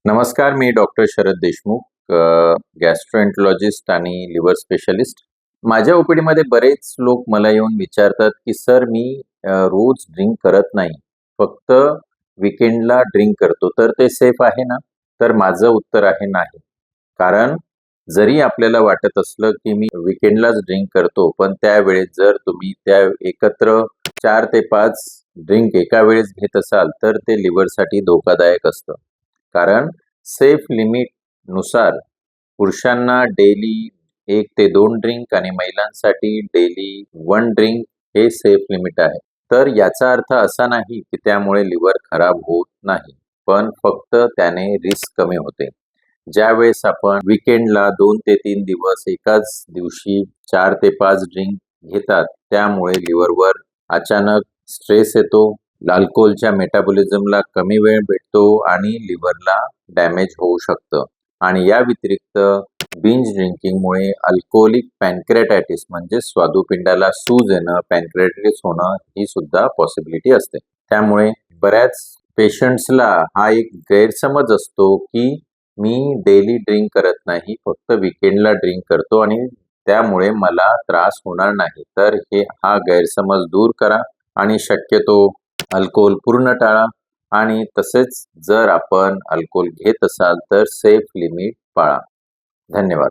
नमस्कार, मी डॉक्टर शरद देशमुख, गॅस्ट्रोएंटरॉलॉजिस्ट आणि liver specialist. माझ्या ओपीडीमध्ये बरेच लोक मला येऊन विचारतात, की "सर, मी रोज ड्रिंक करत नाही. फक्त वीकेंडला ड्रिंक करतो. तर ते सेफ आहे ना?" तर माझं उत्तर आहे नाही. कारण जरी आपल्याला वाटत असलं, की मी वीकेंडलाच ड्रिंक करतो, पण त्यावेळेस जर तुम्ही त्या एकत्र 4 ते 5 ड्रिंक एका वेळेस घेत असाल, तर ते लिव्हरसाठी धोकादायक असतं. कारण सेफ लिमिटनुसार पुरुषांना डेली 1 ते 2 ड्रिंक आणि महिलांसाठी डेली 1 ड्रिंक हे सेफ लिमिट आहे. तर याचा अर्थ असा नाही, की त्यामुळे लिव्हर खराब होत नाही, पण फक्त त्याने रिस्क कमी होते. ज्यावेळेस आपण वीकेंडला 2 ते 3 दिवस एकाच दिवशी 4 ते 5 ड्रिंक घेतात, त्यामुळे लिव्हरवर अचानक स्ट्रेस येतो, अल्कोहोलच्या मेटाबॉलिझमला कमी वेळ भेटतो आणि लिव्हरला डॅमेज होऊ शकतं. आणि या व्यतिरिक्त बिंज ड्रिंकिंगमुळे अल्कोहोलिक पॅनक्रियाटायटिस म्हणजे स्वादुपिंडाला सूज येणं, पॅनक्रियाटायटिस होणं ही सुद्धा पॉसिबिलिटी असते. त्यामुळे बऱ्याच पेशंट्सला हा एक गैरसमज असतो, की मी डेली ड्रिंक करत नाही, फक्त वीकेंडला ड्रिंक करतो आणि त्यामुळे मला त्रास होणार नाही. तर हा गैरसमज दूर करा आणि शक्यतो अल्कोहोल पूर्ण टाळा आणि तसेच जर आपण अल्कोहोल घेत असाल तर सेफ लिमिट पाळा. धन्यवाद.